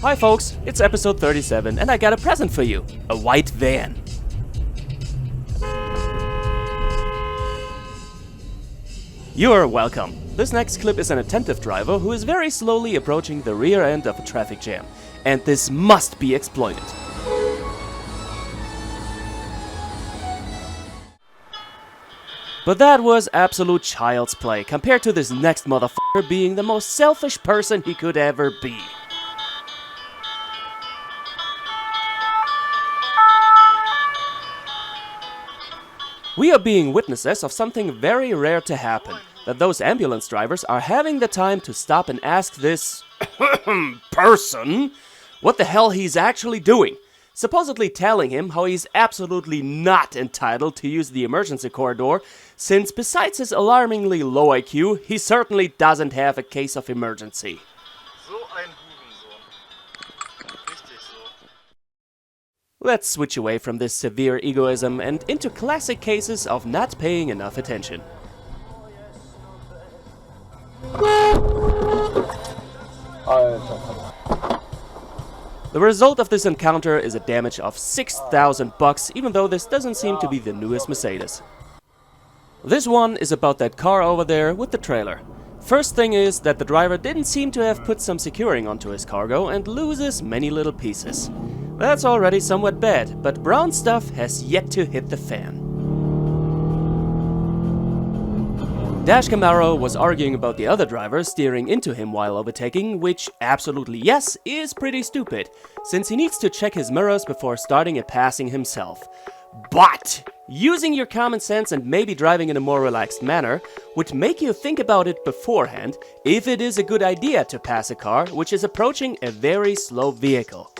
Hi folks, it's episode 37 and I got a present for you. A white van. You're welcome. This next clip is an attentive driver who is very slowly approaching the rear end of a traffic jam. And this must be exploited. But that was absolute child's play compared to this next motherfucker being the most selfish person he could ever be. We are being witnesses of something very rare to happen, that those ambulance drivers are having the time to stop and ask this person what the hell he's actually doing, supposedly telling him how he's absolutely not entitled to use the emergency corridor, since besides his alarmingly low IQ, he certainly doesn't have a case of emergency. Let's switch away from this severe egoism and into classic cases of not paying enough attention. The result of this encounter is a damage of $6,000, even though this doesn't seem to be the newest Mercedes. This one is about that car over there with the trailer. First thing is that the driver didn't seem to have put some securing onto his cargo and loses many little pieces. That's already somewhat bad, but brown stuff has yet to hit the fan. Dashcam was arguing about the other driver steering into him while overtaking, which absolutely yes, is pretty stupid, since he needs to check his mirrors before starting a passing himself. But using your common sense and maybe driving in a more relaxed manner would make you think about it beforehand if it is a good idea to pass a car which is approaching a very slow vehicle.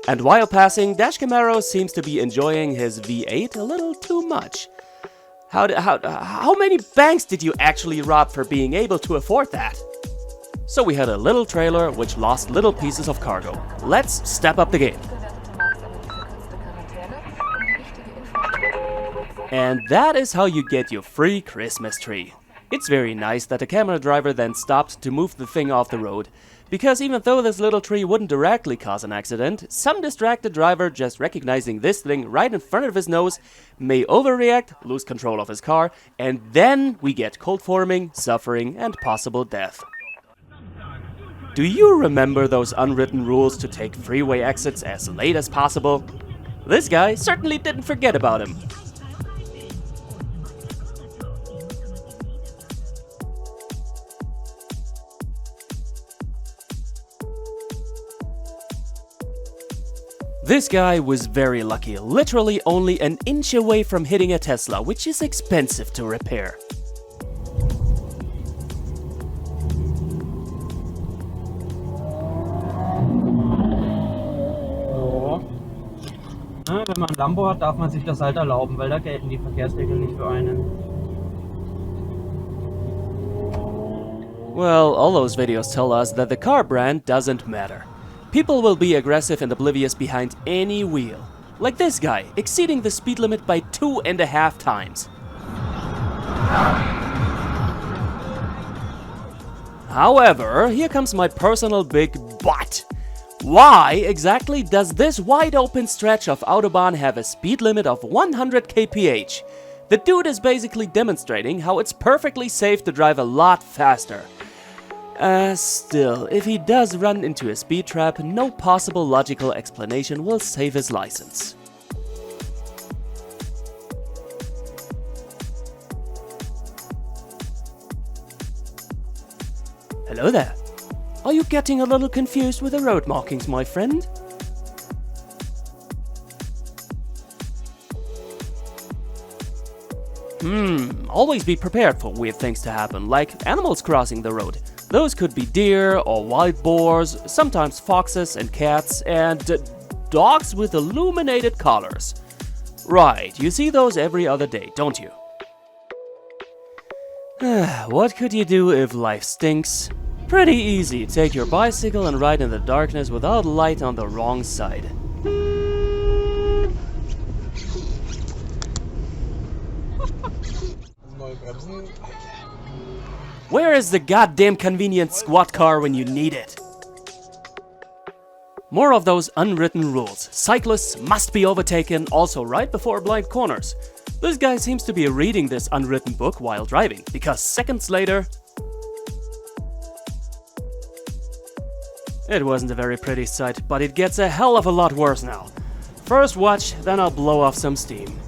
And while passing, Dashcam seems to be enjoying his V8 a little too much. How many banks did you actually rob for being able to afford that? So we had a little trailer which lost little pieces of cargo. Let's step up the game. And that is how you get your free Christmas tree. It's very nice that the camera driver then stopped to move the thing off the road, because even though this little tree wouldn't directly cause an accident, some distracted driver just recognizing this thing right in front of his nose may overreact, lose control of his car, and then we get cold forming, suffering, and possible death. Do you remember those unwritten rules to take freeway exits as late as possible? This guy certainly didn't forget about him. This guy was very lucky, literally only an inch away from hitting a Tesla, which is expensive to repair. Wenn man ein Lambo hat, darf man sich das halt erlauben, weil da gelten die Verkehrsregeln nicht für einen. Well, all those videos tell us that the car brand doesn't matter. People will be aggressive and oblivious behind any wheel. Like this guy, exceeding the speed limit by 2.5 times. However, here comes my personal big but. Why exactly does this wide open stretch of Autobahn have a speed limit of 100 kph? The dude is basically demonstrating how it's perfectly safe to drive a lot faster. Still, if he does run into a speed trap, no possible logical explanation will save his license. Hello there. Are you getting a little confused with the road markings, my friend? Always be prepared for weird things to happen, like animals crossing the road. Those could be deer or wild boars, sometimes foxes and cats, and dogs with illuminated collars. Right, you see those every other day, don't you? What could you do if life stinks? Pretty easy, take your bicycle and ride in the darkness without light on the wrong side. Where is the goddamn convenient squad car when you need it? More of those unwritten rules. Cyclists must be overtaken also right before blind corners. This guy seems to be reading this unwritten book while driving, because seconds later... It wasn't a very pretty sight, but it gets a hell of a lot worse now. First watch, then I'll blow off some steam.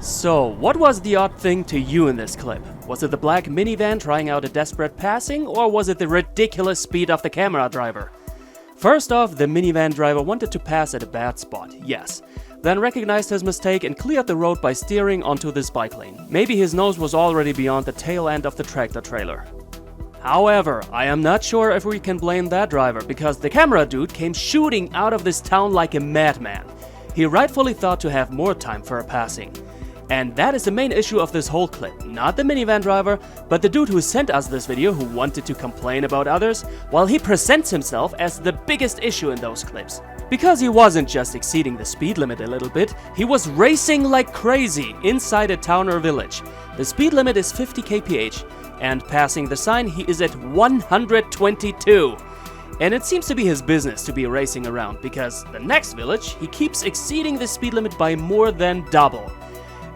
So, what was the odd thing to you in this clip? Was it the black minivan trying out a desperate passing, or was it the ridiculous speed of the camera driver? First off, the minivan driver wanted to pass at a bad spot, yes. Then recognized his mistake and cleared the road by steering onto this bike lane. Maybe his nose was already beyond the tail end of the tractor trailer. However, I am not sure if we can blame that driver, because the camera dude came shooting out of this town like a madman. He rightfully thought to have more time for a passing. And that is the main issue of this whole clip. Not the minivan driver, but the dude who sent us this video who wanted to complain about others, while he presents himself as the biggest issue in those clips. Because he wasn't just exceeding the speed limit a little bit, he was racing like crazy inside a town or village. The speed limit is 50 kph, and passing the sign he is at 122. And it seems to be his business to be racing around, because the next village he keeps exceeding the speed limit by more than double.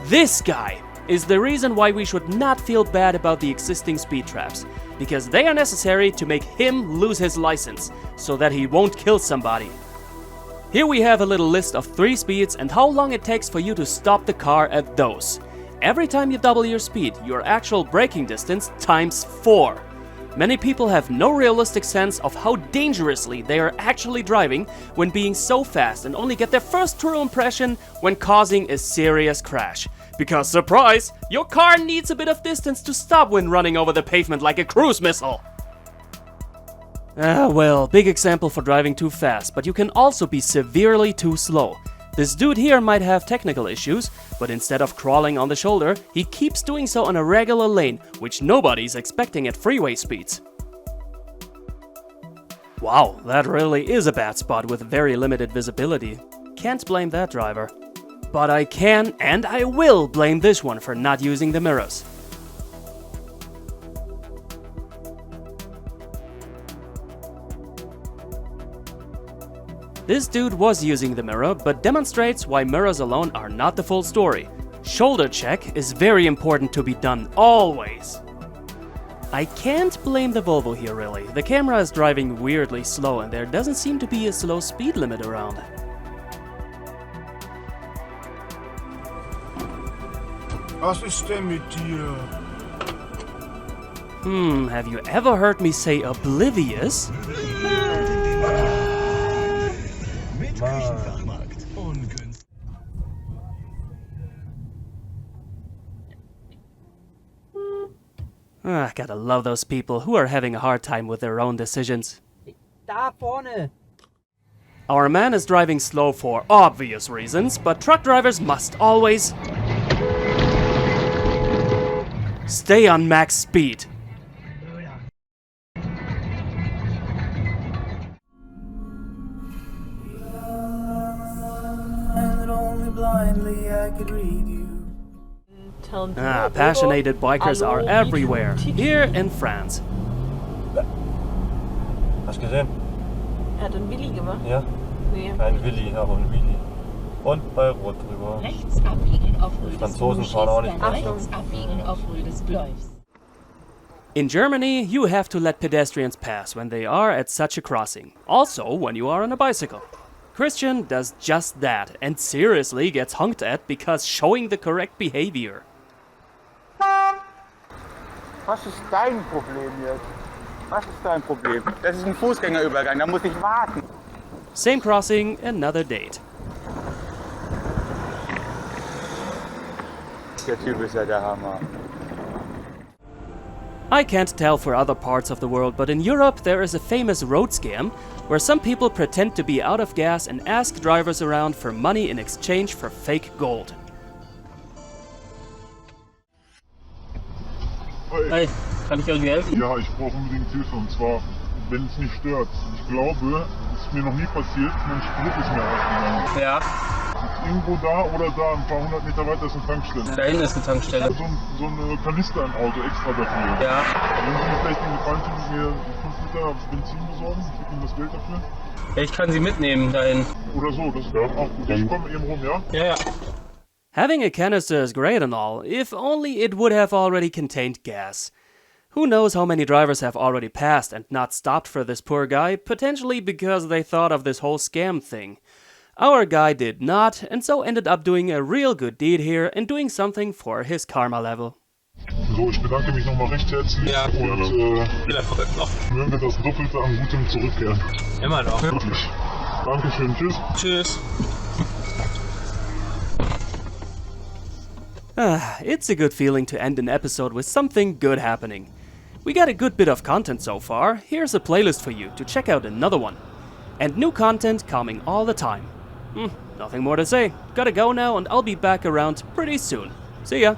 This guy is the reason why we should not feel bad about the existing speed traps, because they are necessary to make him lose his license, so that he won't kill somebody. Here we have a little list of 3 speeds and how long it takes for you to stop the car at those. Every time you double your speed, your actual braking distance times 4. Many people have no realistic sense of how dangerously they are actually driving when being so fast, and only get their first true impression when causing a serious crash. Because surprise, your car needs a bit of distance to stop when running over the pavement like a cruise missile. Well, big example for driving too fast, but you can also be severely too slow. This dude here might have technical issues, but instead of crawling on the shoulder, he keeps doing so on a regular lane, which nobody's expecting at freeway speeds. Wow, that really is a bad spot with very limited visibility. Can't blame that driver. But I can and I will blame this one for not using the mirrors. This dude was using the mirror, but demonstrates why mirrors alone are not the full story. Shoulder check is very important to be done always. I can't blame the Volvo here really. The camera is driving weirdly slow and there doesn't seem to be a slow speed limit around. Was ist denn mit dir? Have you ever heard me say oblivious? Gotta love those people who are having a hard time with their own decisions. Da vorne! Our man is driving slow for obvious reasons, but truck drivers must always stay on max speed. Passionate bikers are everywhere, here in France. Hast du gesehen? Er hat einen Willi gemacht? Ja. Nee. Kein Willi, aber ein Willi. Und bei Rot drüber. Rechts abbiegen auf Die Franzosen fahren auch nicht mehr. Rechts abbiegen auf Rühl des Bläufs. In Germany, you have to let pedestrians pass when they are at such a crossing. Also, when you are on a bicycle. Christian does just that and seriously gets honked at because showing the correct behavior. Was ist dein Problem jetzt? Was ist dein Problem? Das ist ein Fußgängerübergang, da muss ich warten. Same crossing, another date. Der Typ ist ja der Hammer. I can't tell for other parts of the world, but in Europe there is a famous road scam where some people pretend to be out of gas and ask drivers around for money in exchange for fake gold. Hey, kann ich irgendwie helfen? Ja, ich brauche unbedingt Hilfe und zwar wenn es nicht stört. Ich glaube, es ist mir noch nie passiert, mein Sprit ist mir ausgegangen. Ja, Irgendwo da oder da, ein paar hundert Meter weiter ist eine Tankstelle. da hinten ist eine Tankstelle. So eine Kanister im Auto extra dafür. Ja, Wenn Sie mir vielleicht den Gefallen tun und mir 5 Liter Benzin besorgen, ich gebe Ihnen das Geld dafür. ja, ich kann sie mitnehmen dahin. Oder so, das wäre auch gut. Ich komme eben rum, ja? Ja, ja. Having a canister is great and all, if only it would have already contained gas. Who knows how many drivers have already passed and not stopped for this poor guy, potentially because they thought of this whole scam thing. Our guy did not, and so ended up doing a real good deed here and doing something for his karma level. So, ich bedanke mich nochmal recht herzlich Ja. und Viel Erfolg noch. möge das Doppelte an Gutem zurückkehren. Immer noch. Wirklich. Dankeschön, tschüss. Tschüss. It's a good feeling to end an episode with something good happening. We got a good bit of content so far. Here's a playlist for you to check out another one. And new content coming all the time. Nothing more to say. Gotta go now and I'll be back around pretty soon. See ya!